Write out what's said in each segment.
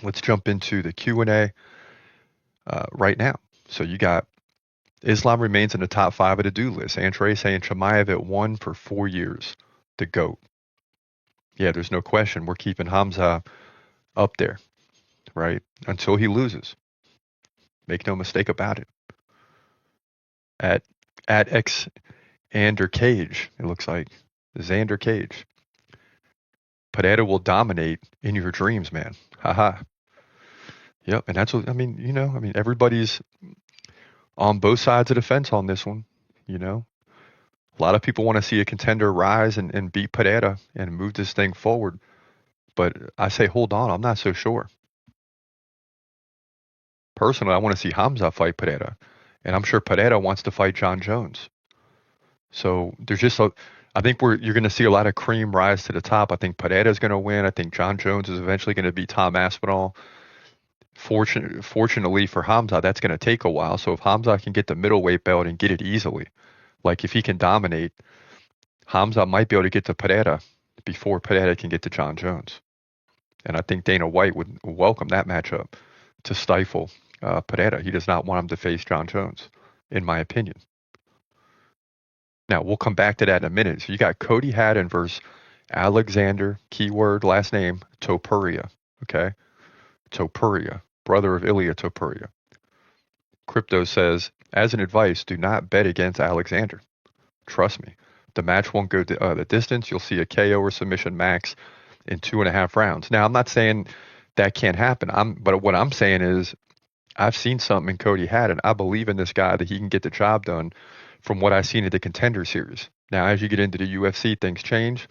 let's jump into the Q&A right now. So you got Islam remains in the top 5 of the do list. Andrade saying Chimaev at 1 for 4 years. The GOAT. Yeah, there's no question. We're keeping Hamza up there, right? Until he loses. Make no mistake about it. At X Xander Cage, it looks like. Xander Cage. Pereira will dominate in your dreams, man. Haha. Yep, and that's what, everybody's on both sides of the fence on this one, A lot of people want to see a contender rise and beat Pereira and move this thing forward. But I say, hold on, I'm not so sure. Personally, I want to see Hamza fight Pereira. And I'm sure Pereira wants to fight John Jones. So there's just I think you're going to see a lot of cream rise to the top. I think Pereira is going to win. I think John Jones is eventually going to beat Tom Aspinall. Fortunately for Hamza, that's going to take a while. So if Hamza can get the middleweight belt and get it easily, like if he can dominate, Hamza might be able to get to Pereira before Pereira can get to John Jones. And I think Dana White would welcome that matchup to stifle Pereira. He does not want him to face John Jones, in my opinion. Now, we'll come back to that in a minute. So you got Cody Haddon versus Alexander, keyword, last name, Topuria. Okay? Topuria, brother of Ilya Topuria. Crypto says, as an advice, do not bet against Alexander. Trust me. The match won't go the distance. You'll see a KO or submission max in 2.5 rounds. Now, I'm not saying that can't happen. But what I'm saying is I've seen something in Cody Haddon. I believe in this guy that he can get the job done from what I've seen in the Contender Series. Now, as you get into the UFC, things change,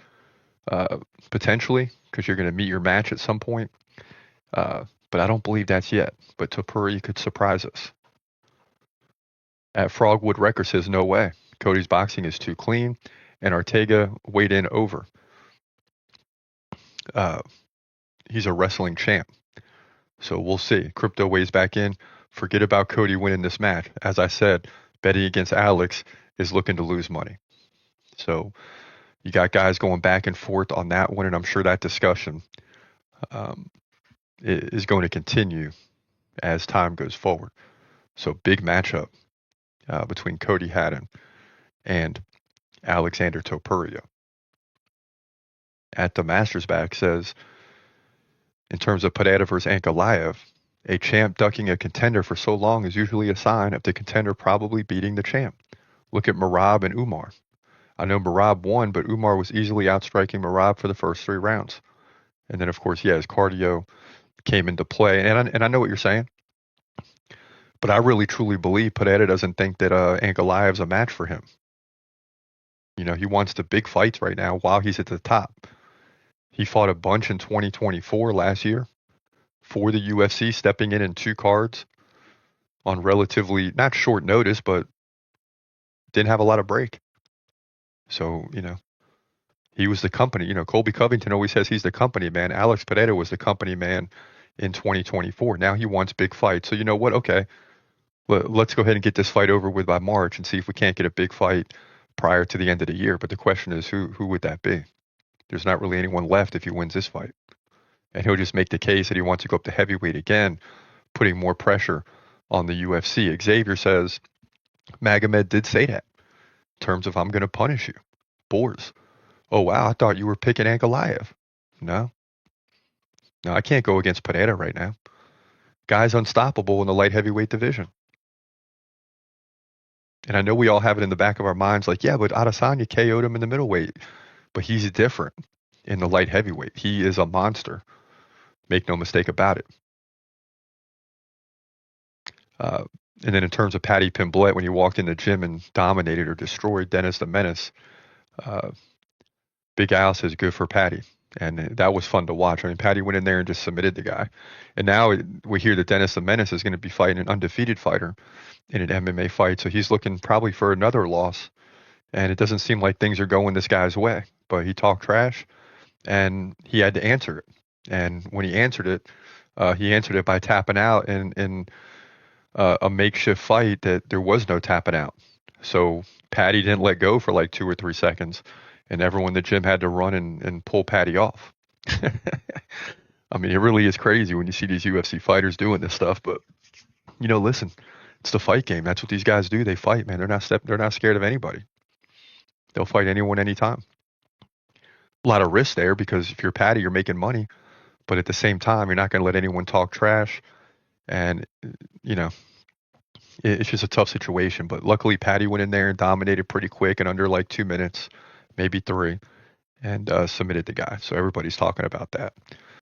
potentially, because you're going to meet your match at some point. But I don't believe that's yet. But Topuria could surprise us. At Frogwood Record says, no way. Cody's boxing is too clean, and Ortega weighed in over. He's a wrestling champ. So we'll see. Crypto weighs back in. Forget about Cody winning this match. As I said, betting against Alex is looking to lose money. So you got guys going back and forth on that one, and I'm sure that discussion is going to continue as time goes forward. So big matchup between Cody Haddon and Alexander Topuria. At the Masters back says, in terms of Pereira versus Ankalaev, a champ ducking a contender for so long is usually a sign of the contender probably beating the champ. Look at Merab and Umar. I know Merab won, but Umar was easily outstriking Merab for the first 3 rounds. And then, of course, his cardio came into play. And I know what you're saying, but I really truly believe Pereira doesn't think that Ankalaev's a match for him. He wants the big fights right now while he's at the top. He fought a bunch in 2024 last year for the UFC, stepping in 2 cards on relatively, not short notice, but didn't have a lot of break. So, he was the company. Colby Covington always says he's the company man. Alex Pereira was the company man in 2024. Now he wants big fights. So you know what? Okay, let's go ahead and get this fight over with by March and see if we can't get a big fight prior to the end of the year. But the question is, who would that be? There's not really anyone left if he wins this fight. And he'll just make the case that he wants to go up to heavyweight again, putting more pressure on the UFC. Xavier says, Magomed did say that in terms of, I'm going to punish you. Boars. Oh, wow, I thought you were picking Ankalaev. No, I can't go against Pereira right now. Guy's unstoppable in the light heavyweight division. And I know we all have it in the back of our minds like, yeah, but Adesanya KO'd him in the middleweight. But he's different in the light heavyweight. He is a monster. Make no mistake about it. And then in terms of Paddy Pimblett, when he walked in the gym and dominated or destroyed Dennis the Menace, Big Al says good for Paddy. And that was fun to watch. I mean, Paddy went in there and just submitted the guy. And now we hear that Dennis the Menace is going to be fighting an undefeated fighter in an MMA fight. So he's looking probably for another loss. And it doesn't seem like things are going this guy's way. But he talked trash, and he had to answer it. And when he answered it by tapping out in a makeshift fight that there was no tapping out. So Paddy didn't let go for like 2 or 3 seconds, and everyone in the gym had to run and pull Paddy off. I mean, it really is crazy when you see these UFC fighters doing this stuff. But listen, it's the fight game. That's what these guys do. They fight, man. They're not scared of anybody. They'll fight anyone, anytime. A lot of risk there because if you're Patty, you're making money, but at the same time, you're not going to let anyone talk trash. And you know, it's just a tough situation. But luckily, Patty went in there and dominated pretty quick in under like 2 minutes, maybe three, and submitted the guy. So everybody's talking about that.